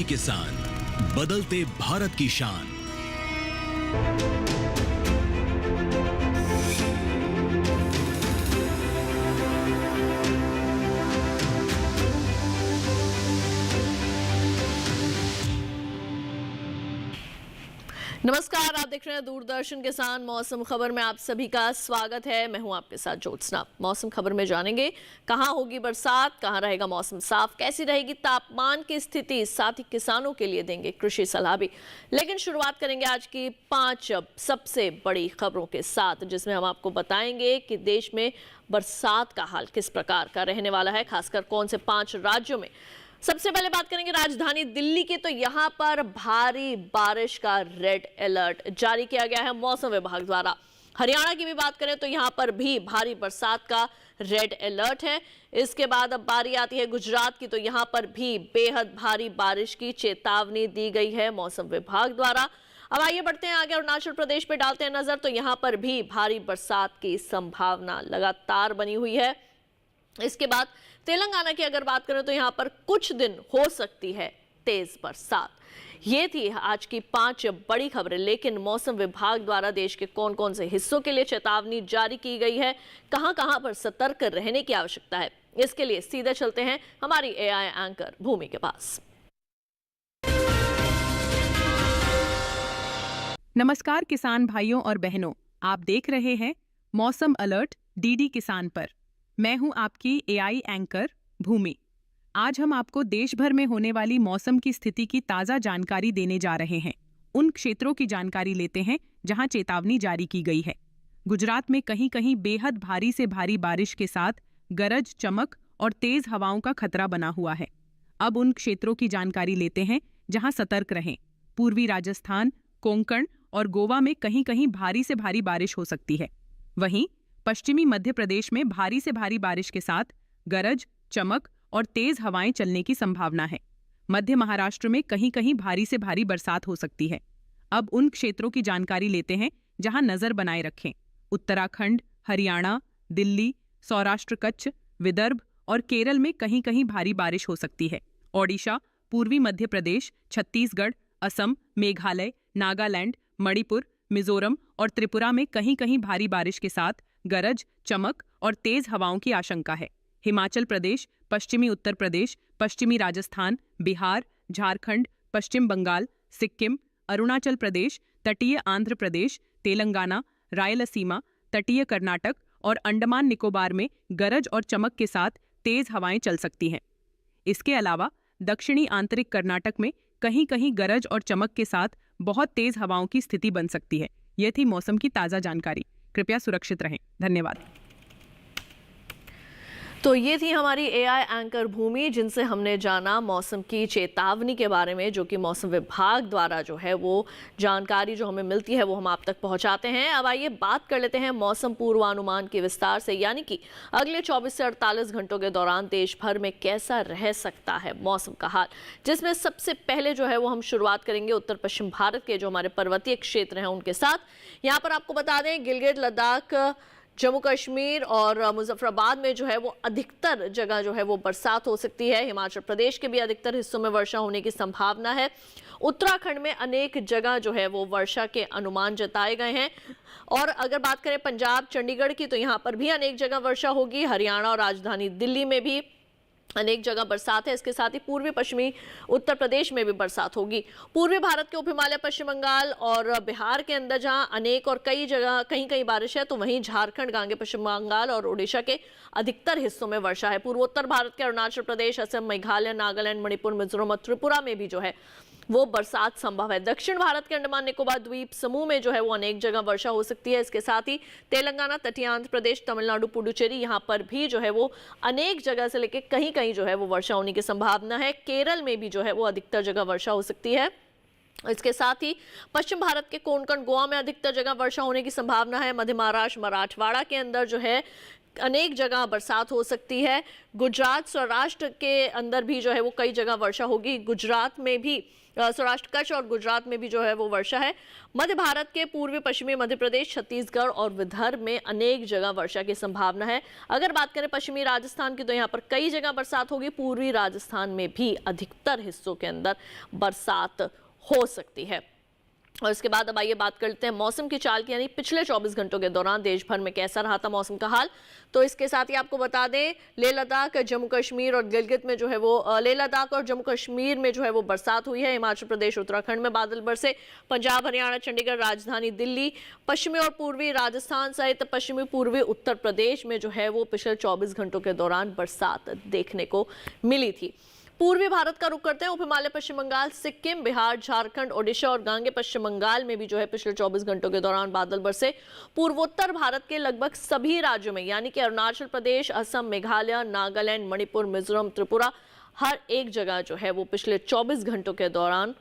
DD किसान, बदलते भारत की शान। नमस्कार, आप देख रहे हैं दूरदर्शन किसान। मौसम खबर में आप सभी का स्वागत है। मैं हूं आपके साथ ज्योत्सना। मौसम खबर में जानेंगे कहां होगी बरसात, कहां रहेगा मौसम साफ, कैसी रहेगी तापमान की स्थिति, साथ ही किसानों के लिए देंगे कृषि सलाह भी। लेकिन शुरुआत करेंगे आज की 5 सबसे बड़ी खबरों के साथ, जिसमें हम आपको बताएंगे कि देश में बरसात का हाल किस प्रकार का रहने वाला है, खासकर कौन से 5 राज्यों में। सबसे पहले बात करेंगे राजधानी दिल्ली की, तो यहां पर भारी बारिश का रेड अलर्ट जारी किया गया है मौसम विभाग द्वारा। हरियाणा की भी बात करें तो यहां पर भी भारी बरसात का रेड अलर्ट है। इसके बाद अब बारी आती है गुजरात की, तो यहां पर भी बेहद भारी बारिश की चेतावनी दी गई है मौसम विभाग द्वारा। अब आइए बढ़ते हैं आगे, अरुणाचल प्रदेश पे डालते हैं नजर, तो यहां पर भी भारी बरसात की संभावना लगातार बनी हुई है। इसके बाद तेलंगाना की अगर बात करें तो यहां पर कुछ दिन हो सकती है तेज बरसात। ये थी आज की 5 बड़ी खबरें। लेकिन मौसम विभाग द्वारा देश के कौन कौन से हिस्सों के लिए चेतावनी जारी की गई है, कहां कहां पर सतर्क रहने की आवश्यकता है, इसके लिए सीधे चलते हैं हमारी एआई एंकर भूमि के पास। नमस्कार किसान भाइयों और बहनों, आप देख रहे हैं मौसम अलर्ट डीडी किसान पर। मैं हूं आपकी एआई एंकर भूमि। आज हम आपको देश भर में होने वाली मौसम की स्थिति की ताज़ा जानकारी देने जा रहे हैं। उन क्षेत्रों की जानकारी लेते हैं जहां चेतावनी जारी की गई है। गुजरात में कहीं कहीं बेहद भारी से भारी बारिश के साथ गरज, चमक और तेज हवाओं का खतरा बना हुआ है। अब उन क्षेत्रों की जानकारी लेते हैं जहां सतर्क रहें। पूर्वी राजस्थान, कोंकण और गोवा में कहीं कहीं भारी से भारी बारिश हो सकती है। वहीं पश्चिमी मध्य प्रदेश में भारी से भारी बारिश के साथ गरज, चमक और तेज हवाएं चलने की संभावना है। मध्य महाराष्ट्र में कहीं कहीं भारी से भारी बरसात हो सकती है। अब उन क्षेत्रों की जानकारी लेते हैं जहां नजर बनाए रखें। उत्तराखंड, हरियाणा, दिल्ली, सौराष्ट्र कच्छ, विदर्भ और केरल में कहीं कहीं भारी बारिश हो सकती है। ओडिशा, पूर्वी मध्य प्रदेश, छत्तीसगढ़, असम, मेघालय, नागालैंड, मणिपुर, मिजोरम और त्रिपुरा में कहीं कहीं भारी बारिश के साथ गरज, चमक और तेज हवाओं की आशंका है। हिमाचल प्रदेश, पश्चिमी उत्तर प्रदेश, पश्चिमी राजस्थान, बिहार, झारखंड, पश्चिम बंगाल, सिक्किम, अरुणाचल प्रदेश, तटीय आंध्र प्रदेश, तेलंगाना, रायलसीमा, तटीय कर्नाटक और अंडमान निकोबार में गरज और चमक के साथ तेज हवाएं चल सकती हैं। इसके अलावा दक्षिणी आंतरिक कर्नाटक में कहीं कहीं गरज और चमक के साथ बहुत तेज हवाओं की स्थिति बन सकती है। यह थी मौसम की ताज़ा जानकारी। कृपया सुरक्षित रहें। धन्यवाद। तो ये थी हमारी एआई एंकर भूमि, जिनसे हमने जाना मौसम की चेतावनी के बारे में, जो कि मौसम विभाग द्वारा जो है वो जानकारी जो हमें मिलती है वो हम आप तक पहुंचाते हैं। अब आइए बात कर लेते हैं मौसम पूर्वानुमान के विस्तार से, यानी कि अगले 24 से 48 घंटों के दौरान देश भर में कैसा रह सकता है मौसम का हाल। जिसमें सबसे पहले जो है वो हम शुरुआत करेंगे उत्तर पश्चिम भारत के जो हमारे पर्वतीय क्षेत्र हैं उनके साथ। यहाँ पर आपको बता दें गिलगित, लद्दाख, जम्मू कश्मीर और मुजफ्फराबाद में जो है वो अधिकतर जगह जो है वो बरसात हो सकती है। हिमाचल प्रदेश के भी अधिकतर हिस्सों में वर्षा होने की संभावना है। उत्तराखंड में अनेक जगह जो है वो वर्षा के अनुमान जताए गए हैं। और अगर बात करें पंजाब, चंडीगढ़ की, तो यहाँ पर भी अनेक जगह वर्षा होगी। हरियाणा और राजधानी दिल्ली में भी अनेक जगह बरसात है। इसके साथ ही पूर्वी पश्चिमी उत्तर प्रदेश में भी बरसात होगी। पूर्वी भारत के उप हिमालय, पश्चिम बंगाल और बिहार के अंदर जहां अनेक और कई जगह कहीं कहीं बारिश है, तो वहीं झारखंड, गांगे पश्चिम बंगाल और ओडिशा के अधिकतर हिस्सों में वर्षा है। पूर्वोत्तर भारत के अरुणाचल प्रदेश, असम, मेघालय, नागालैंड, मणिपुर, मिजोरम और त्रिपुरा में भी जो है वो बरसात संभव है। दक्षिण भारत के अंडमान निकोबार द्वीप समूह में जो है वो अनेक जगह वर्षा हो सकती है। इसके साथ ही तेलंगाना, तटीय आंध्र प्रदेश, तमिलनाडु, पुडुचेरी, यहाँ पर भी जो है वो अनेक जगह से लेकर कहीं कहीं जो है वो वर्षा होने की संभावना है। केरल में भी जो है वो अधिकतर जगह वर्षा हो सकती है। इसके साथ ही पश्चिम भारत के कोंकण, गोवा में अधिकतर जगह वर्षा होने की संभावना है। मध्य महाराष्ट्र, मराठवाड़ा के अंदर जो है अनेक जगह बरसात हो सकती है। गुजरात सौराष्ट्र के अंदर भी जो है वो कई जगह वर्षा होगी। गुजरात में भी सौराष्ट्र, कच्छ और गुजरात में भी जो है वो वर्षा है। मध्य भारत के पूर्वी पश्चिमी मध्य प्रदेश, छत्तीसगढ़ और विदर्भ में अनेक जगह वर्षा की संभावना है। अगर बात करें पश्चिमी राजस्थान की तो यहाँ पर कई जगह बरसात होगी। पूर्वी राजस्थान में भी अधिकतर हिस्सों के अंदर बरसात हो सकती है। और इसके बाद अब आइए बात करते हैं मौसम की चाल की, यानी पिछले 24 घंटों के दौरान देश भर में कैसा रहा था मौसम का हाल। तो इसके साथ ही आपको बता दें, लेह लद्दाख, जम्मू कश्मीर और गिलगित में जो है वो लेह लद्दाख और जम्मू कश्मीर में जो है वो बरसात हुई है। हिमाचल प्रदेश, उत्तराखंड में बादल बरसे। पंजाब, हरियाणा, चंडीगढ़, राजधानी दिल्ली, पश्चिमी और पूर्वी राजस्थान सहित पश्चिमी पूर्वी उत्तर प्रदेश में जो है वो पिछले 24 घंटों के दौरान बरसात देखने को मिली थी। पूर्वी भारत का रुख करते हैं। उप हिमालय, पश्चिम बंगाल, सिक्किम, बिहार, झारखंड, ओडिशा और गांगे पश्चिम बंगाल में भी जो है पिछले 24 घंटों के दौरान बादल बरसे। पूर्वोत्तर भारत के लगभग सभी राज्यों में, यानी कि अरुणाचल प्रदेश, असम, मेघालय, नागालैंड, मणिपुर, मिजोरम, त्रिपुरा, हर एक जगह जो है वो पिछले 24 घंटों के दौरान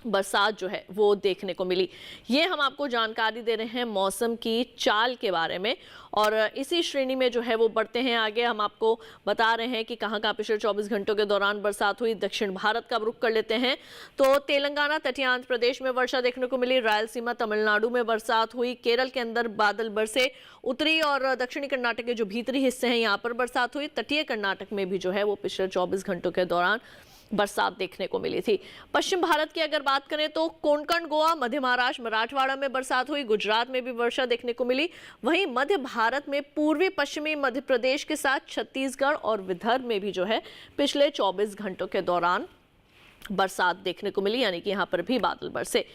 बरसात जो है वो देखने को मिली। ये हम आपको जानकारी दे रहे हैं मौसम की चाल के बारे में। और इसी श्रेणी में जो है वो बढ़ते हैं आगे। हम आपको बता रहे हैं कि कहाँ कहाँ पिछले 24 घंटों के दौरान बरसात हुई। दक्षिण भारत का रुख कर लेते हैं तो तेलंगाना, तटीय आंध्र प्रदेश में वर्षा देखने को मिली। रायलसीमा, तमिलनाडु में बरसात हुई। केरल के अंदर बादल बरसे। उत्तरी और दक्षिणी कर्नाटक के जो भीतरी हिस्से हैं यहाँ पर बरसात हुई। तटीय कर्नाटक में भी जो है वो पिछले 24 घंटों के दौरान बरसात देखने को मिली थी। पश्चिम भारत की अगर बात करें तो कोंकण, गोवा, मध्य महाराष्ट्र, मराठवाड़ा में बरसात हुई। गुजरात में भी वर्षा देखने को मिली। वहीं मध्य भारत में पूर्वी पश्चिमी मध्य प्रदेश के साथ छत्तीसगढ़ और विदर्भ में भी जो है पिछले 24 घंटों के दौरान बरसात देखने को मिली, यानी कि यहाँ पर भी बादल बरसे।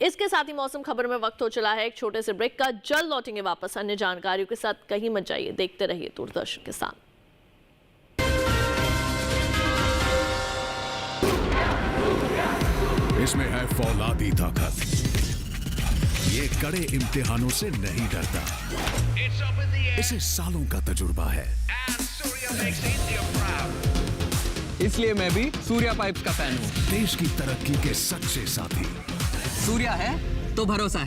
इसके साथ ही मौसम खबर में वक्त हो चला है एक छोटे से ब्रेक का। जल्द लौटेंगे वापस अन्य जानकारियों के साथ। कहीं मत जाइए, देखते रहिए दूरदर्शन के साथ। इसमें है फौलादी ताकत, ये कड़े इम्तिहानों से नहीं डरता, इसे सालों का तजुर्बा है। इसलिए मैं भी सूर्या पाइप्स का फैन हूँ। देश की तरक्की के सच्चे साथी। सूर्या है तो भरोसा है।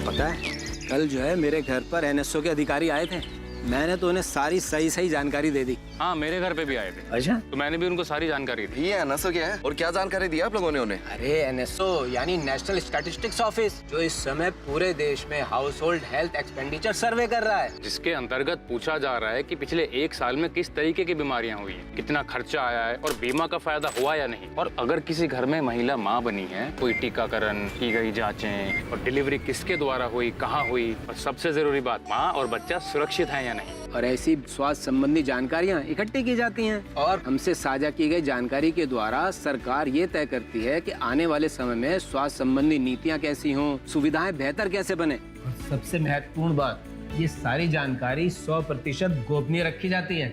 पता है, कल जो है मेरे घर पर एनएसओ के अधिकारी आए थे। मैंने तो उन्हें सारी सही जानकारी दे दी। हाँ, मेरे घर पे भी आए थे। अच्छा, तो मैंने भी उनको सारी जानकारी दी। ये एनएसओ क्या है और क्या जानकारी दी आप लोगों ने उन्हें? अरे एनएसओ यानी नेशनल स्टैटिस्टिक्स ऑफिस, जो इस समय पूरे देश में हाउस होल्ड हेल्थ एक्सपेंडिचर सर्वे कर रहा है, जिसके अंतर्गत पूछा जा रहा है कि पिछले 1 साल में किस तरीके की बीमारियां हुई हैं, कितना खर्चा आया है और बीमा का फायदा हुआ या नहीं। और अगर किसी घर में महिला माँ बनी है, कोई टीकाकरण की गई जाँचें और डिलीवरी किसके द्वारा हुई, कहाँ हुई, और सबसे जरूरी बात, माँ और बच्चा सुरक्षित है या नहीं। और ऐसी स्वास्थ्य संबंधी जानकारियाँ इकट्ठी की जाती हैं और हमसे साझा की गई जानकारी के द्वारा सरकार ये तय करती है कि आने वाले समय में स्वास्थ्य संबंधी नीतियाँ कैसी हों, सुविधाएं बेहतर कैसे बने। और सबसे महत्वपूर्ण बात, ये सारी जानकारी 100% गोपनीय रखी जाती है।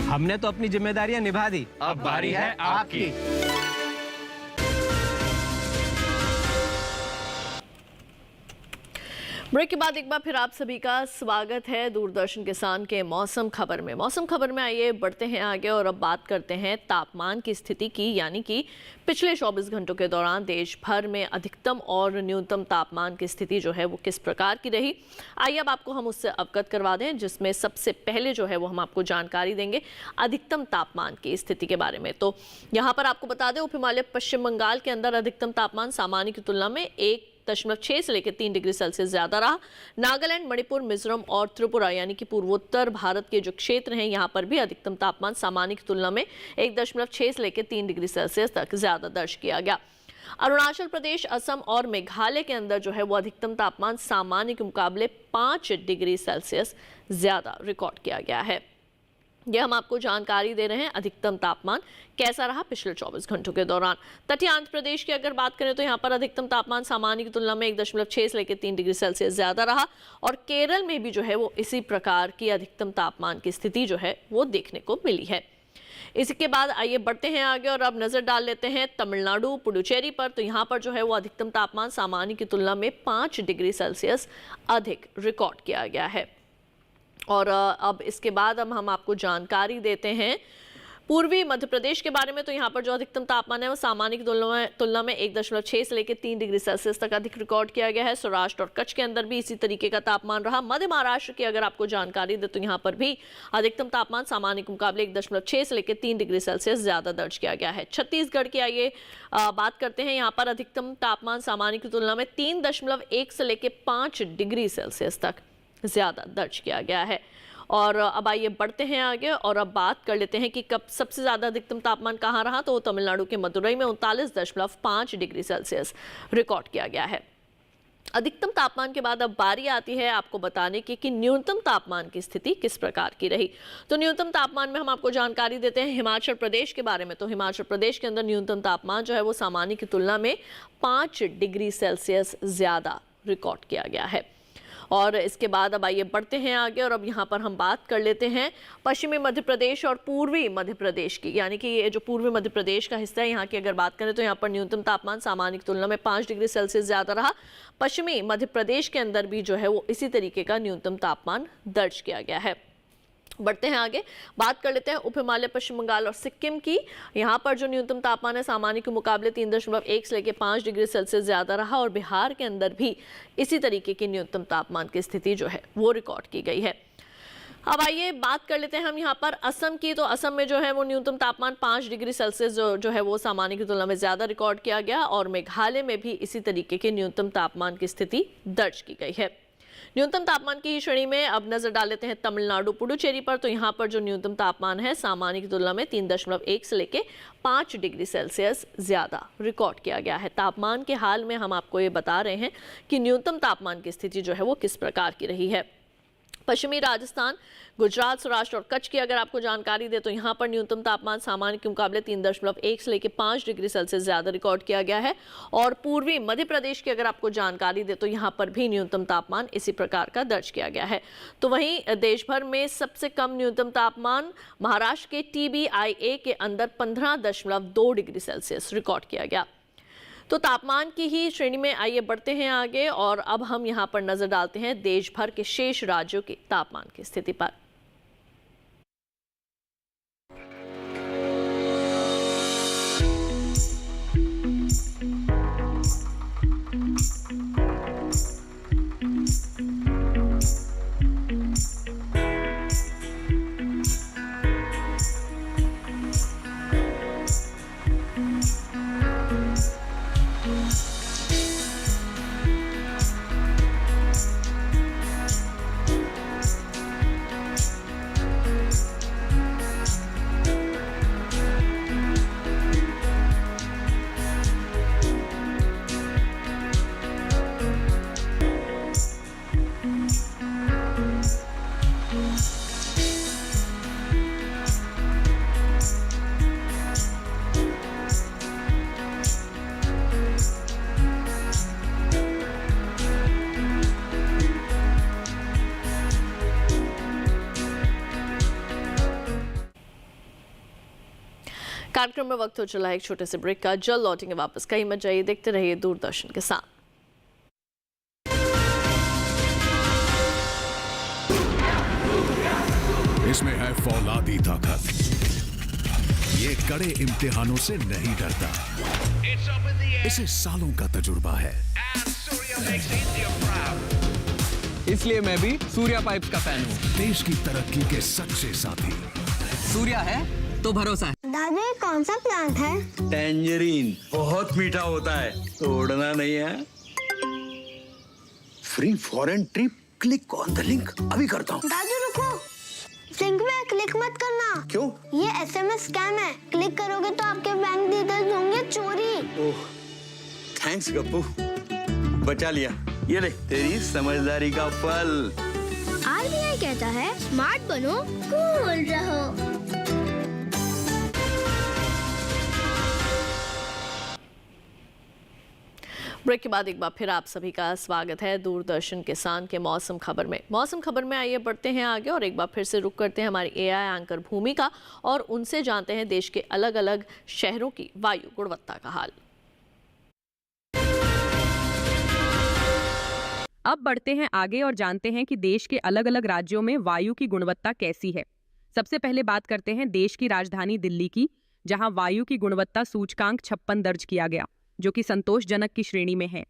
हमने तो अपनी जिम्मेदारियां निभा दी, अब बारी है आपकी। ब्रेक के बाद एक बार फिर आप सभी का स्वागत है दूरदर्शन किसान के मौसम खबर में। मौसम खबर में आइए बढ़ते हैं आगे और अब बात करते हैं तापमान की स्थिति की, यानी कि पिछले 24 घंटों के दौरान देश भर में अधिकतम और न्यूनतम तापमान की स्थिति जो है वो किस प्रकार की रही। आइए अब आपको हम उससे अवगत करवा दें, जिसमें सबसे पहले जो है वो हम आपको जानकारी देंगे अधिकतम तापमान की स्थिति के बारे में। तो यहाँ पर आपको बता दें, उप हिमालय पश्चिम बंगाल के अंदर अधिकतम तापमान सामान्य की तुलना में 1.6 से लेकर 3 डिग्री सेल्सियस ज्यादा रहा। नागालैंड, मणिपुर, मिजोरम और त्रिपुरा यानी कि पूर्वोत्तर भारत के जो क्षेत्र हैं, यहाँ पर भी अधिकतम तापमान सामान्य की तुलना में 1.6 से लेकर 3 डिग्री सेल्सियस तक ज्यादा दर्ज किया गया। अरुणाचल प्रदेश, असम और मेघालय के अंदर जो है वो अधिकतम तापमान सामान्य के मुकाबले 5 डिग्री सेल्सियस ज्यादा रिकॉर्ड किया गया है। यह हम आपको जानकारी दे रहे हैं अधिकतम तापमान कैसा रहा पिछले 24 घंटों के दौरान। तटीय आंध्र प्रदेश की अगर बात करें तो यहाँ पर अधिकतम तापमान सामान्य की तुलना में 1.6 से लेकर 3 डिग्री सेल्सियस ज्यादा रहा और केरल में भी जो है वो इसी प्रकार की अधिकतम तापमान की स्थिति जो है वो देखने को मिली है। इसके बाद आइए बढ़ते हैं आगे और अब नजर डाल लेते हैं तमिलनाडु, पुडुचेरी पर। तो यहाँ पर जो है वो अधिकतम तापमान सामान्य की तुलना में 5 डिग्री सेल्सियस अधिक रिकॉर्ड किया गया है। और अब इसके बाद हम आपको जानकारी देते हैं पूर्वी मध्य प्रदेश के बारे में तो यहाँ पर जो अधिकतम तापमान है वो सामान्य की तुलना में 1.6 से लेकर 3 डिग्री सेल्सियस तक अधिक रिकॉर्ड किया गया है। सौराष्ट्र और कच्छ के अंदर भी इसी तरीके का तापमान रहा। मध्य महाराष्ट्र की अगर आपको जानकारी दे तो यहाँ पर भी अधिकतम तापमान सामान्य के मुकाबले 1.6 से लेकर 3 डिग्री सेल्सियस ज्यादा दर्ज किया गया है। छत्तीसगढ़ की आइए बात करते हैं। यहाँ पर अधिकतम तापमान सामान्य की तुलना में 3.1 से लेकर 5 डिग्री सेल्सियस तक ज्यादा दर्ज किया गया है। और अब आइए बढ़ते हैं आगे और अब बात कर लेते हैं कि कब सबसे ज़्यादा अधिकतम तापमान कहाँ रहा। तो तमिलनाडु के मदुरई में 39.5 डिग्री सेल्सियस रिकॉर्ड किया गया है। अधिकतम तापमान के बाद अब बारी आती है आपको बताने की कि न्यूनतम तापमान की स्थिति किस प्रकार की रही। तो न्यूनतम तापमान में हम आपको जानकारी देते हैं हिमाचल प्रदेश के बारे में। तो हिमाचल प्रदेश के अंदर न्यूनतम तापमान जो है वो सामान्य की तुलना में 5 डिग्री सेल्सियस ज़्यादा रिकॉर्ड किया गया है। और इसके बाद अब आइए बढ़ते हैं आगे और अब यहाँ पर हम बात कर लेते हैं पश्चिमी मध्य प्रदेश और पूर्वी मध्य प्रदेश की, यानी कि ये जो पूर्वी मध्य प्रदेश का हिस्सा है यहाँ की अगर बात करें तो यहाँ पर न्यूनतम तापमान सामान्य की तुलना में 5 डिग्री सेल्सियस ज़्यादा रहा। पश्चिमी मध्य प्रदेश के अंदर भी जो है वो इसी तरीके का न्यूनतम तापमान दर्ज किया गया है। बढ़ते हैं आगे, बात कर लेते हैं उप हिमालय पश्चिम बंगाल और सिक्किम की। यहाँ पर जो न्यूनतम तापमान है सामान्य के मुकाबले 3.1 से लेकर 5 डिग्री सेल्सियस ज़्यादा रहा और बिहार के अंदर भी इसी तरीके की न्यूनतम तापमान की स्थिति जो है वो रिकॉर्ड की गई है। अब आइए बात कर लेते हैं हम यहाँ पर असम की। तो असम में जो है वो न्यूनतम तापमान 5 डिग्री सेल्सियस जो है वो सामान्य की तुलना में ज़्यादा रिकॉर्ड किया गया और मेघालय में भी इसी तरीके के न्यूनतम तापमान की स्थिति दर्ज की गई है। न्यूनतम तापमान की श्रेणी में अब नजर डाल लेते हैं तमिलनाडु पुडुचेरी पर। तो यहाँ पर जो न्यूनतम तापमान है सामान्य की तुलना में 3.1 से लेकर 5 डिग्री सेल्सियस ज्यादा रिकॉर्ड किया गया है। तापमान के हाल में हम आपको ये बता रहे हैं कि न्यूनतम तापमान की स्थिति जो है वो किस प्रकार की रही है। पश्चिमी राजस्थान, गुजरात, सौराष्ट्र और कच्छ की अगर आपको जानकारी दे तो यहाँ पर न्यूनतम तापमान सामान्य के मुकाबले 3.1 से लेकर 5 डिग्री सेल्सियस ज़्यादा रिकॉर्ड किया गया है। और पूर्वी मध्य प्रदेश की अगर आपको जानकारी दे तो यहाँ पर भी न्यूनतम तापमान इसी प्रकार का दर्ज किया गया है। तो वहीं देश भर में सबसे कम न्यूनतम तापमान महाराष्ट्र के TBIA के अंदर 15.2 डिग्री सेल्सियस रिकॉर्ड किया गया। तो तापमान की ही श्रेणी में आइए बढ़ते हैं आगे और अब हम यहाँ पर नजर डालते हैं देश भर के शेष राज्यों के तापमान की स्थिति पर। कार्यक्रम में वक्त हो चला है एक छोटे से ब्रेक का। जल्द लौटेंगे वापस, कहीं मत जाइए, देखते रहिए दूरदर्शन के साथ। इसमें है फौलादी ताकत, ये कड़े इम्तिहानों से नहीं डरता, इसे सालों का तजुर्बा है। इसलिए मैं भी सूर्या पाइप्स का फैन हूँ। देश की तरक्की के सच्चे साथी। सूर्या है तो भरोसा है। दादा ये कौन सा प्लांट है? टैंजरीन, बहुत मीठा होता है, तोड़ना नहीं है। Free foreign trip, click on the link, अभी करता हूँ। दादू रुको, लिंक में क्लिक मत करना। क्यों? ये SMS स्कैम है, क्लिक करोगे तो आपके बैंक डिटेल्स होंगे चोरी। ओह, थैंक्स गप्पू, बचा लिया। ये ले तेरी समझदारी का फल। RBI कहता है स्मार्ट बनो, कूल रहो। ब्रेक के बाद एक बार फिर आप सभी का स्वागत है दूरदर्शन किसान के मौसम खबर में। मौसम खबर में आइए बढ़ते हैं आगे और एक बार फिर से रुक करते हैं हमारी AI एंकर भूमि का और उनसे जानते हैं देश के अलग अलग शहरों की वायु गुणवत्ता का हाल। अब बढ़ते हैं आगे और जानते हैं कि देश के अलग अलग राज्यों में वायु की गुणवत्ता कैसी है। सबसे पहले बात करते हैं देश की राजधानी दिल्ली की, जहां वायु की गुणवत्ता सूचकांक 56 दर्ज किया गया, जो कि संतोषजनक की श्रेणी में है।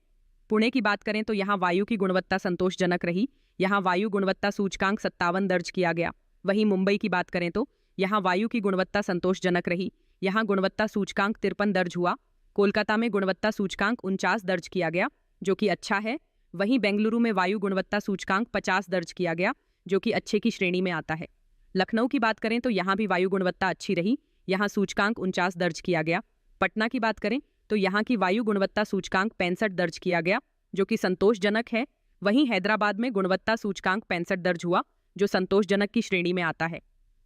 पुणे की बात करें तो यहाँ वायु की गुणवत्ता संतोषजनक रही, यहाँ वायु गुणवत्ता सूचकांक 57 दर्ज किया गया। वहीं मुंबई की बात करें तो यहाँ वायु की गुणवत्ता संतोषजनक रही, यहाँ गुणवत्ता सूचकांक 53 दर्ज हुआ। कोलकाता में गुणवत्ता सूचकांक 49 दर्ज किया गया, जो कि अच्छा है। वहीं बेंगलुरु में वायु गुणवत्ता सूचकांक 50 दर्ज किया गया, जो कि अच्छे की श्रेणी में आता है। लखनऊ की बात करें तो यहाँ भी वायु गुणवत्ता अच्छी रही, यहाँ सूचकांक 49 दर्ज किया गया। पटना की बात करें तो यहाँ की वायु गुणवत्ता सूचकांक 65 दर्ज किया गया, जो कि संतोषजनक है। वहीं हैदराबाद में गुणवत्ता सूचकांक 65 दर्ज हुआ, जो संतोषजनक की श्रेणी में आता है।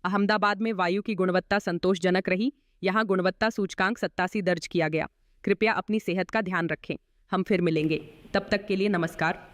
अहमदाबाद में वायु की गुणवत्ता संतोषजनक रही, यहाँ गुणवत्ता सूचकांक 87 दर्ज किया गया। कृपया अपनी सेहत का ध्यान रखें। हम फिर मिलेंगे, तब तक के लिए नमस्कार।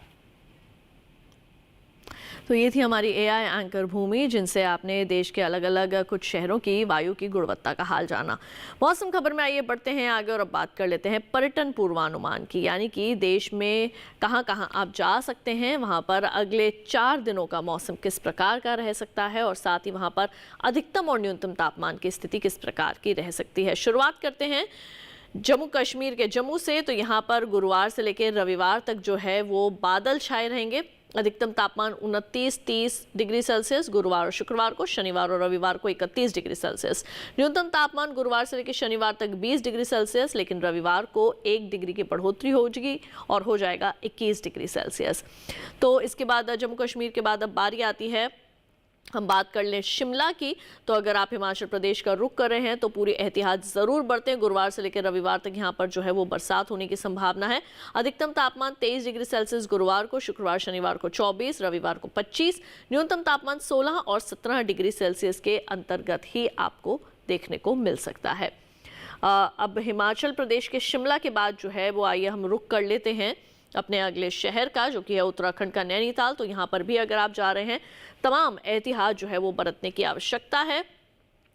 तो ये थी हमारी एआई एंकर भूमि, जिनसे आपने देश के अलग अलग कुछ शहरों की वायु की गुणवत्ता का हाल जाना। मौसम खबर में आइए बढ़ते हैं आगे और अब बात कर लेते हैं पर्यटन पूर्वानुमान की, यानी कि देश में कहां कहां आप जा सकते हैं, वहां पर अगले 4 दिनों का मौसम किस प्रकार का रह सकता है और साथ ही वहां पर अधिकतम और न्यूनतम तापमान की स्थिति किस प्रकार की रह सकती है। शुरुआत करते हैं जम्मू कश्मीर के जम्मू से। तो यहाँ पर गुरुवार से लेकर रविवार तक जो है वो बादल छाए रहेंगे। अधिकतम तापमान 29-30 डिग्री सेल्सियस गुरुवार और शुक्रवार को, शनिवार और रविवार को 31 डिग्री सेल्सियस। न्यूनतम तापमान गुरुवार से लेकर शनिवार तक 20 डिग्री सेल्सियस, लेकिन रविवार को 1 डिग्री की बढ़ोतरी होगी और हो जाएगा 21 डिग्री सेल्सियस। तो इसके बाद जम्मू कश्मीर के बाद अब बारी आती है, हम बात कर लें शिमला की। तो अगर आप हिमाचल प्रदेश का रुख कर रहे हैं तो पूरी एहतियात ज़रूर बरतें। गुरुवार से लेकर रविवार तक यहाँ पर जो है वो बरसात होने की संभावना है। अधिकतम तापमान 23 डिग्री सेल्सियस गुरुवार को, शुक्रवार शनिवार को 24, रविवार को 25। न्यूनतम तापमान 16 और 17 डिग्री सेल्सियस के अंतर्गत ही आपको देखने को मिल सकता है। अब हिमाचल प्रदेश के शिमला के बाद जो है वो आइए हम रुख कर लेते हैं अपने अगले शहर का, जो कि है उत्तराखंड का नैनीताल। तो यहाँ पर भी अगर आप जा रहे हैं, तमाम एहतियात जो है वो बरतने की आवश्यकता है।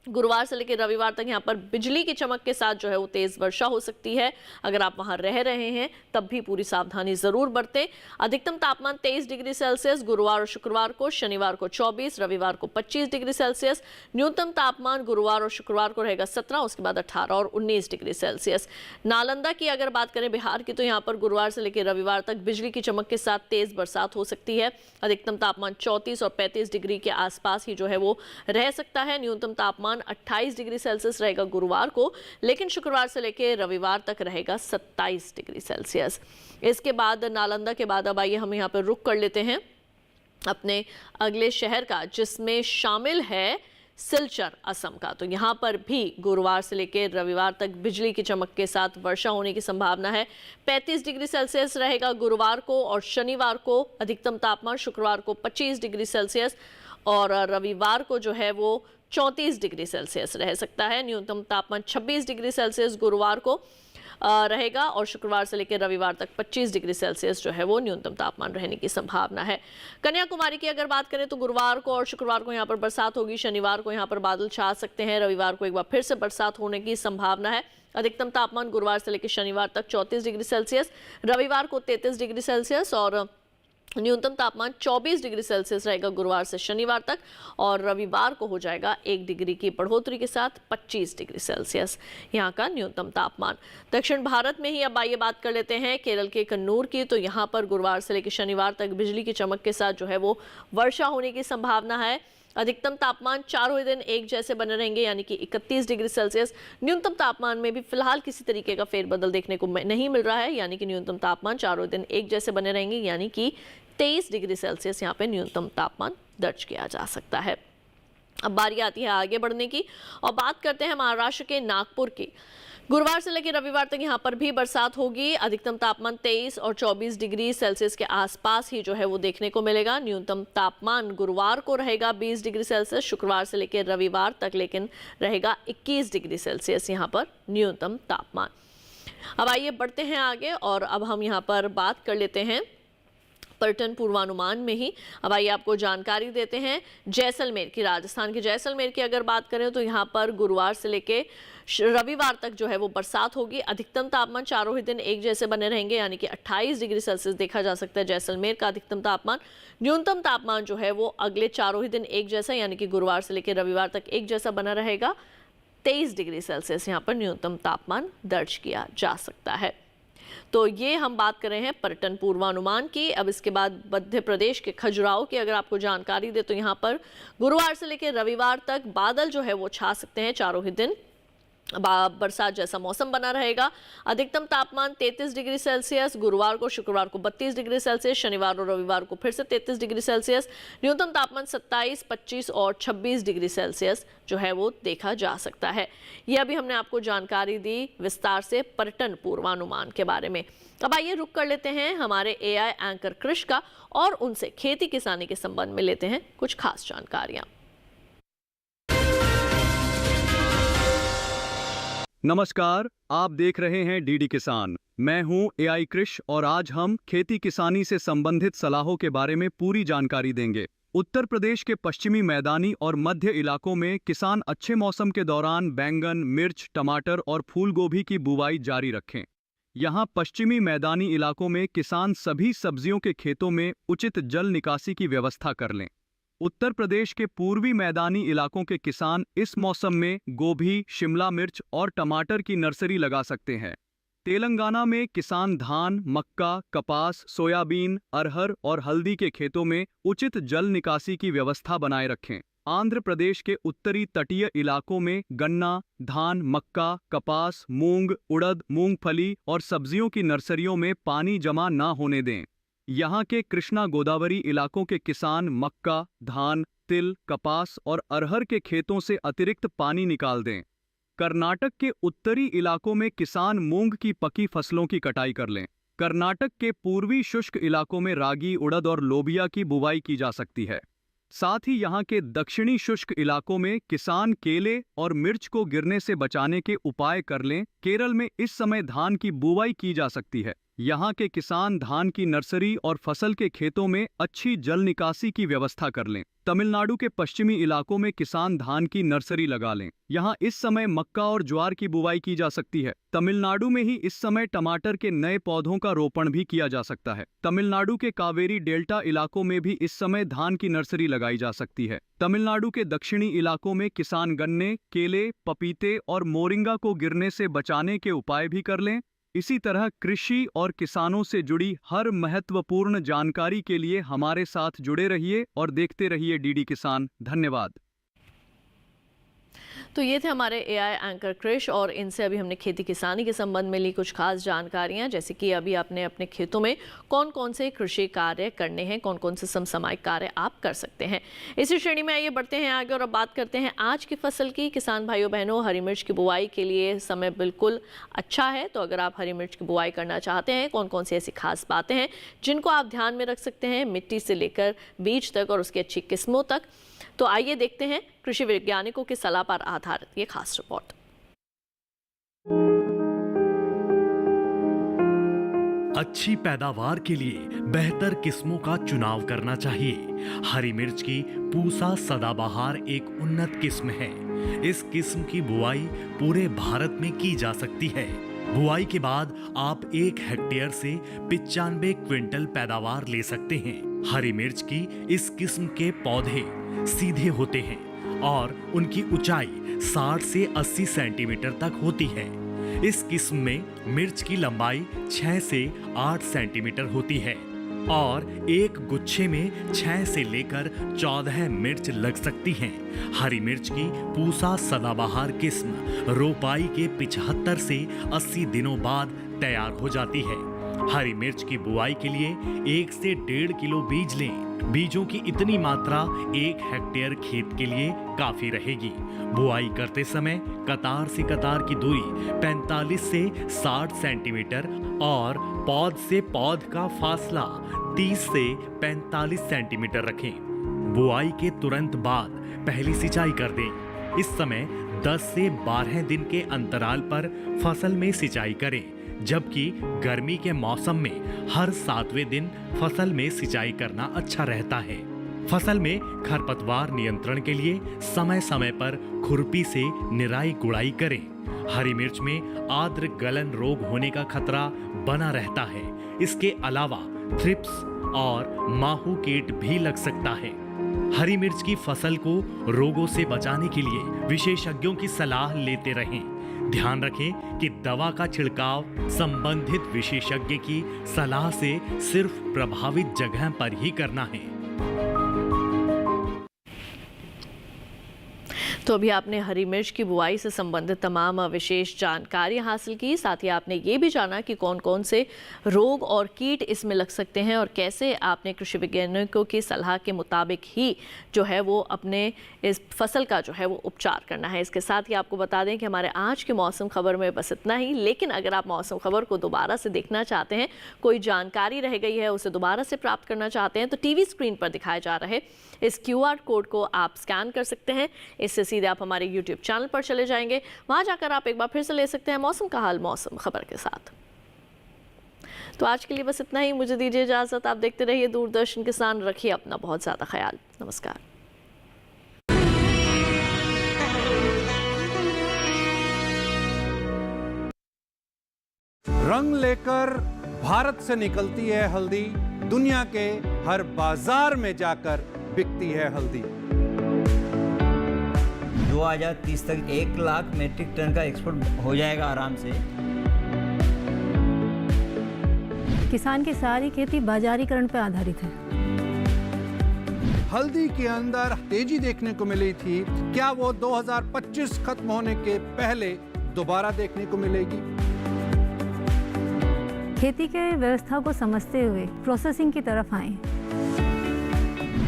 गुरुवार से लेकर रविवार तक यहाँ पर बिजली की चमक के साथ जो है वो तेज़ वर्षा हो सकती है। अगर आप वहाँ रह रहे हैं तब भी पूरी सावधानी ज़रूर बरतें। अधिकतम तापमान 23 डिग्री सेल्सियस गुरुवार और शुक्रवार को, शनिवार को 24, रविवार को 25 डिग्री सेल्सियस। न्यूनतम तापमान गुरुवार और शुक्रवार को रहेगा 17, उसके बाद 18 और 19 डिग्री सेल्सियस। नालंदा की अगर बात करें बिहार की, तो यहाँ पर गुरुवार से लेकर रविवार तक बिजली की चमक के साथ तेज़ बरसात हो सकती है। अधिकतम तापमान 34 और 35 डिग्री के आसपास ही जो है वो रह सकता है। न्यूनतम तापमान 28 डिग्री सेल्सियस रहेगा गुरुवार को, लेकिन शुक्रवार से लेकर रविवार तक रहेगा 27 डिग्री सेल्सियस। इसके बाद नालंदा के बाद अब आइए हम यहाँ पर रुक कर लेते हैं अपने अगले शहर का, जिसमें शामिल है सिलचर असम का। तो यहाँ पर भी गुरुवार से लेकर रविवार तक बिजली की चमक के साथ वर्षा होने की संभावना है। 35 डिग्री सेल्सियस रहेगा गुरुवार को और शनिवार को। अधिकतम तापमान शुक्रवार को 25 डिग्री सेल्सियस और रविवार को जो है वो 34 डिग्री सेल्सियस रह सकता है। न्यूनतम तापमान 26 डिग्री सेल्सियस गुरुवार को रहेगा और शुक्रवार से लेकर रविवार तक 25 डिग्री सेल्सियस जो है वो न्यूनतम तापमान रहने की संभावना है। कन्याकुमारी की अगर बात करें तो गुरुवार को और शुक्रवार को यहाँ पर बरसात होगी। शनिवार को यहाँ पर बादल छा सकते हैं। रविवार को एक बार फिर से बरसात होने की संभावना है। अधिकतम तापमान गुरुवार से लेकर शनिवार तक 34 डिग्री सेल्सियस, रविवार को 33 डिग्री सेल्सियस और न्यूनतम तापमान 24 डिग्री सेल्सियस रहेगा गुरुवार से शनिवार तक और रविवार को हो जाएगा 1 डिग्री की बढ़ोतरी के साथ 25 डिग्री सेल्सियस यहाँ का न्यूनतम तापमान। दक्षिण भारत में ही अब आइए बात कर लेते हैं केरल के कन्नूर की। तो यहाँ पर गुरुवार से लेकर शनिवार तक बिजली की चमक के साथ जो है वो वर्षा होने की संभावना है। अधिकतम तापमान चारों दिन एक जैसे बने रहेंगे, यानी कि 31 डिग्री सेल्सियस। न्यूनतम तापमान में भी फिलहाल किसी तरीके का फेरबदल देखने को नहीं मिल रहा है, यानी कि न्यूनतम तापमान चारों दिन एक जैसे बने रहेंगे, यानी कि 23 डिग्री सेल्सियस यहाँ पे न्यूनतम तापमान दर्ज किया जा सकता है। अब बारी आती है आगे बढ़ने की और बात करते हैं महाराष्ट्र के नागपुर की। गुरुवार से लेकर रविवार तक यहाँ पर भी बरसात होगी। अधिकतम तापमान 23 और 24 डिग्री सेल्सियस के आसपास ही जो है वो देखने को मिलेगा। न्यूनतम तापमान गुरुवार को रहेगा 20 डिग्री सेल्सियस, शुक्रवार से लेकर रविवार तक लेकिन रहेगा 21 डिग्री सेल्सियस यहाँ पर न्यूनतम तापमान। अब आइए बढ़ते हैं आगे और अब हम यहाँ पर बात कर लेते हैं पर्यटन पूर्वानुमान में ही अब आइए आपको जानकारी देते हैं जैसलमेर की। राजस्थान के जैसलमेर की अगर बात करें तो यहाँ पर गुरुवार से लेके रविवार तक जो है वो बरसात होगी। अधिकतम तापमान चारों ही दिन एक जैसे बने रहेंगे, यानी कि 28 डिग्री सेल्सियस देखा जा सकता है जैसलमेर का अधिकतम तापमान। न्यूनतम तापमान जो है वो अगले चारों ही दिन एक जैसा, यानी कि गुरुवार से लेकर रविवार तक एक जैसा बना रहेगा। 23 डिग्री सेल्सियस यहाँ पर न्यूनतम तापमान दर्ज किया जा सकता है। तो ये हम बात कर रहे हैं पर्यटन पूर्वानुमान की। अब इसके बाद मध्य प्रदेश के खजुराहो की अगर आपको जानकारी दे तो यहाँ पर गुरुवार से लेकर रविवार तक बादल जो है वो छा सकते हैं, चारों ही दिन बरसात जैसा मौसम बना रहेगा। अधिकतम तापमान 33 डिग्री सेल्सियस, गुरुवार को शुक्रवार को 32 डिग्री सेल्सियस, शनिवार और रविवार को फिर से 33 डिग्री सेल्सियस। न्यूनतम तापमान 27, 25 और 26 डिग्री सेल्सियस जो है वो देखा जा सकता है। ये अभी हमने आपको जानकारी दी विस्तार से पर्यटन पूर्वानुमान के बारे में। अब आइए रुक कर लेते हैं हमारे AI एंकर कृष का और उनसे खेती किसानी के संबंध में लेते हैं कुछ खास जानकारियां। नमस्कार, आप देख रहे हैं डीडी किसान। मैं हूं AI कृष और आज हम खेती किसानी से संबंधित सलाहों के बारे में पूरी जानकारी देंगे। उत्तर प्रदेश के पश्चिमी मैदानी और मध्य इलाकों में किसान अच्छे मौसम के दौरान बैंगन, मिर्च, टमाटर और फूल गोभी की बुवाई जारी रखें। यहां पश्चिमी मैदानी इलाकों में किसान सभी सब्जियों के खेतों में उचित जल निकासी की व्यवस्था कर लें। उत्तर प्रदेश के पूर्वी मैदानी इलाकों के किसान इस मौसम में गोभी, शिमला मिर्च और टमाटर की नर्सरी लगा सकते हैं। तेलंगाना में किसान धान, मक्का, कपास, सोयाबीन, अरहर और हल्दी के खेतों में उचित जल निकासी की व्यवस्था बनाए रखें। आंध्र प्रदेश के उत्तरी तटीय इलाकों में गन्ना, धान, मक्का, कपास, मूंग, उड़द, मूंगफली और सब्जियों की नर्सरियों में पानी जमा न होने दें। यहाँ के कृष्णा गोदावरी इलाकों के किसान मक्का, धान, तिल, कपास और अरहर के खेतों से अतिरिक्त पानी निकाल दें। कर्नाटक के उत्तरी इलाकों में किसान मूंग की पकी फसलों की कटाई कर लें। कर्नाटक के पूर्वी शुष्क इलाकों में रागी, उड़द और लोबिया की बुवाई की जा सकती है। साथ ही यहाँ के दक्षिणी शुष्क इलाकों में किसान केले और मिर्च को गिरने से बचाने के उपाय कर लें। केरल में इस समय धान की बुवाई की जा सकती है। यहाँ के किसान धान की नर्सरी और फसल के खेतों में अच्छी जल निकासी की व्यवस्था कर लें। तमिलनाडु के पश्चिमी इलाकों में किसान धान की नर्सरी लगा लें। यहाँ इस समय मक्का और ज्वार की बुवाई की जा सकती है। तमिलनाडु में ही इस समय टमाटर के नए पौधों का रोपण भी किया जा सकता है। तमिलनाडु के कावेरी डेल्टा इलाकों में भी इस समय धान की नर्सरी लगाई जा सकती है। तमिलनाडु के दक्षिणी इलाकों में किसान गन्ने, केले, पपीते और मोरिंगा को गिरने से बचाने के उपाय भी कर लें। इसी तरह कृषि और किसानों से जुड़ी हर महत्वपूर्ण जानकारी के लिए हमारे साथ जुड़े रहिए और देखते रहिए डीडी किसान। धन्यवाद। तो ये थे हमारे AI एंकर कृष और इनसे अभी हमने खेती किसानी के संबंध में ली कुछ खास जानकारियां, जैसे कि अभी आपने अपने खेतों में कौन कौन से कृषि कार्य करने हैं, कौन कौन से समसामयिक कार्य आप कर सकते हैं। इसी श्रेणी में आइए बढ़ते हैं आगे और अब बात करते हैं आज की फसल की। किसान भाइयों बहनों, हरी मिर्च की बुआई के लिए समय बिल्कुल अच्छा है। तो अगर आप हरी मिर्च की बुआई करना चाहते हैं, कौन कौन सी ऐसी खास बातें हैं जिनको आप ध्यान में रख सकते हैं, मिट्टी से लेकर बीज तक और उसकी अच्छी किस्मों तक। तो आइए देखते हैं कृषि वैज्ञानिकों की सलाह पर आधारित ये खास रिपोर्ट। अच्छी पैदावार के लिए बेहतर किस्मों का चुनाव करना चाहिए। हरी मिर्च की पूसा सदाबहार एक उन्नत किस्म है। इस किस्म की बुआई पूरे भारत में की जा सकती है। बुआई के बाद आप 1 हेक्टेयर से 95 क्विंटल पैदावार ले सकते हैं। हरी मिर्च की इस किस्म के पौधे सीधे होते हैं और उनकी ऊंचाई 60 से 80 सेंटीमीटर तक होती है। इस किस्म में मिर्च की लंबाई 6 से 8 सेंटीमीटर होती है और एक गुच्छे में 6 से लेकर 14 मिर्च लग सकती हैं। हरी मिर्च की पूसा सदाबहार किस्म रोपाई के 75 से 80 दिनों बाद तैयार हो जाती है। हरी मिर्च की बुआई के लिए 1 से 1.5 किलो बीज लें। बीजों की इतनी मात्रा 1 हेक्टेयर खेत के लिए काफी रहेगी। बुआई करते समय कतार से कतार की दूरी 45 से 60 सेंटीमीटर और पौध से पौध का फासला 30 से 45 सेंटीमीटर रखें। बुआई के तुरंत बाद पहली सिंचाई कर दें। इस समय 10 से 12 दिन के अंतराल पर फसल में सिंचाई करें। जबकि गर्मी के मौसम में हर 7वें दिन फसल में सिंचाई करना अच्छा रहता है। फसल में खरपतवार नियंत्रण के लिए समय समय पर खुरपी से निराई गुड़ाई करें। हरी मिर्च में आर्द्र गलन रोग होने का खतरा बना रहता है। इसके अलावा थ्रिप्स और माहू कीट भी लग सकता है। हरी मिर्च की फसल को रोगों से बचाने के लिए विशेषज्ञों की सलाह लेते रहें। ध्यान रखें कि दवा का छिड़काव संबंधित विशेषज्ञ की सलाह से सिर्फ प्रभावित जगह पर ही करना है। तो अभी आपने हरी मिर्च की बुआई से संबंधित तमाम विशेष जानकारी हासिल की। साथ ही आपने ये भी जाना कि कौन कौन से रोग और कीट इसमें लग सकते हैं और कैसे आपने कृषि वैज्ञानिकों की सलाह के मुताबिक ही जो है वो अपने इस फसल का जो है वो उपचार करना है। इसके साथ ही आपको बता दें कि हमारे आज की मौसम खबर में बस इतना ही। लेकिन अगर आप मौसम खबर को दोबारा से देखना चाहते हैं, कोई जानकारी रह गई है उसे दोबारा से प्राप्त करना चाहते हैं, तो टीवी स्क्रीन पर दिखाए जा रहे इस QR कोड को आप स्कैन कर सकते हैं। इससे सीधे आप हमारे YouTube चैनल पर चले जाएंगे। वहां जाकर आप एक बार फिर से ले सकते हैं मौसम का हाल मौसम खबर के साथ। तो आज के लिए बस इतना ही। मुझे दीजिए इजाजत। आप देखते रहिए दूरदर्शन किसान। रखिए अपना बहुत ज्यादा ख्याल। नमस्कार। रंग लेकर भारत से निकलती है हल्दी, दुनिया के हर बाजार में जाकर बिकती है हल्दी। 2030 तक 1 लाख मीट्रिक टन का एक्सपोर्ट हो जाएगा आराम से। किसान की सारी खेती बाजारीकरण पर आधारित है। हल्दी के अंदर तेजी देखने को मिली थी, क्या वो 2025 खत्म होने के पहले दोबारा देखने को मिलेगी? खेती के व्यवस्था को समझते हुए प्रोसेसिंग की तरफ आए।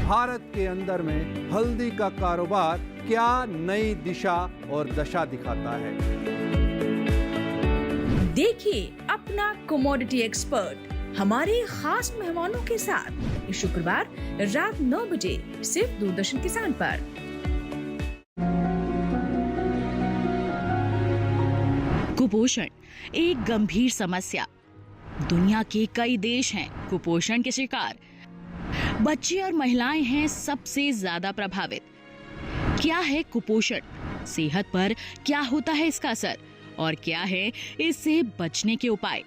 भारत के अंदर में हल्दी का कारोबार क्या नई दिशा और दशा दिखाता है? देखिए अपना कमोडिटी एक्सपर्ट हमारे खास मेहमानों के साथ इस शुक्रवार रात 9 बजे सिर्फ दूरदर्शन किसान पर। कुपोषण एक गंभीर समस्या। दुनिया के कई देश हैं कुपोषण के शिकार। बच्चे और महिलाएं हैं सबसे ज्यादा प्रभावित। क्या है कुपोषण? सेहत पर क्या होता है इसका असर और क्या है इससे बचने के उपाय?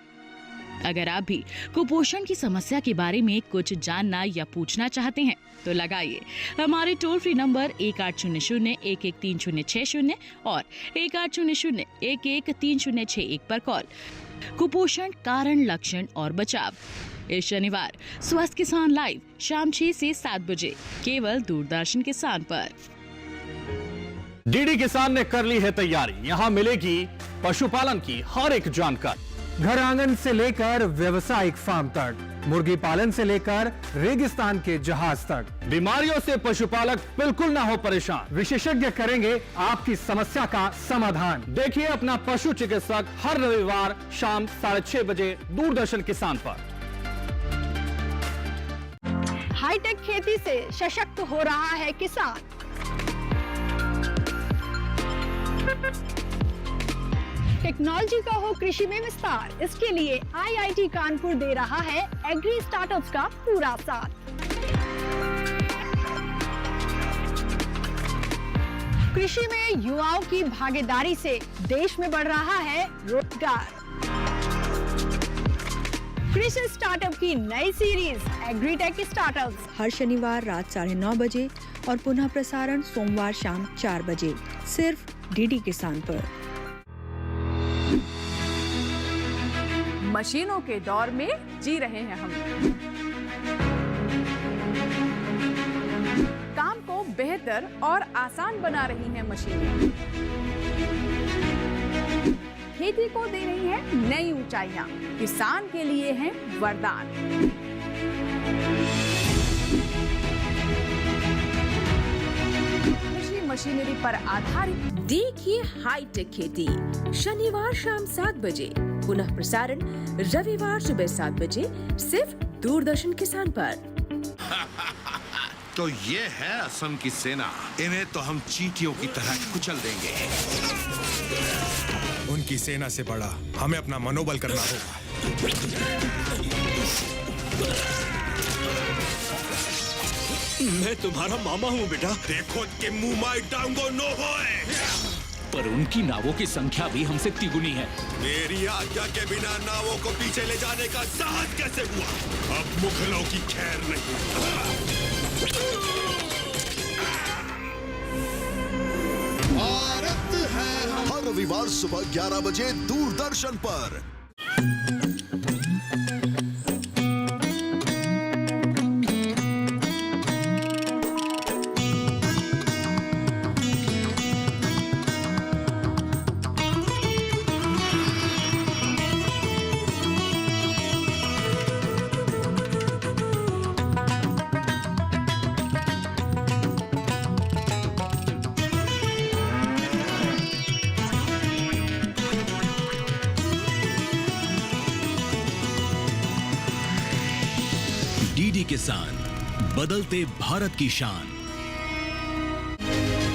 अगर आप भी कुपोषण की समस्या के बारे में कुछ जानना या पूछना चाहते हैं तो लगाइए हमारे टोल फ्री नंबर 1800-113060 और 1800-113061 पर कॉल। कुपोषण कारण, लक्षण और बचाव इस शनिवार स्वस्थ किसान लाइव शाम 6 से 7 बजे केवल दूरदर्शन किसान पर। डीडी किसान ने कर ली है तैयारी। यहाँ मिलेगी पशुपालन की हर एक जानकारी, घर आंगन से लेकर व्यवसायिक फार्म तक, मुर्गी पालन से लेकर रेगिस्तान के जहाज तक। बीमारियों से पशुपालक बिल्कुल ना हो परेशान, विशेषज्ञ करेंगे आपकी समस्या का समाधान। देखिए अपना पशु चिकित्सक हर रविवार शाम 6:30 बजे दूरदर्शन किसान पर। हाईटेक खेती से सशक्त हो रहा है किसान। टेक्नोलॉजी का हो कृषि में विस्तार, इसके लिए IIT कानपुर दे रहा है एग्री स्टार्टअप्स का पूरा साथ। कृषि में युवाओं की भागीदारी से देश में बढ़ रहा है रोजगार। कृषि स्टार्टअप की नई सीरीज एग्रीटेक स्टार्टअप्स हर शनिवार रात 9:30 बजे और पुनः प्रसारण सोमवार शाम 4 बजे सिर्फ डीडी किसान पर। मशीनों के दौर में जी रहे हैं हम। काम को बेहतर और आसान बना रही हैं मशीनें। खेती को दे रही है नई ऊंचाइयां, किसान के लिए है वरदान। कृषि मशीनरी पर आधारित देखिए हाईटेक खेती शनिवार शाम 7 बजे, पुनः प्रसारण रविवार सुबह 7 बजे सिर्फ दूरदर्शन किसान पर। तो ये है असम की सेना। इन्हें तो हम चींटियों की तरह कुचल देंगे। उनकी सेना से बड़ा हमें अपना मनोबल करना होगा। मैं तुम्हारा मामा हूँ बेटा। देखो के मुंह माई डांगो नो होए। पर उनकी नावों की संख्या भी हमसे तिगुनी है। मेरी आज्ञा के बिना नावों को पीछे ले जाने का साहस कैसे हुआ? अब मुगलों की खैर नहीं। भारत है हर रविवार सुबह 11 बजे दूरदर्शन पर। डीडी किसान, बदलते भारत की शान।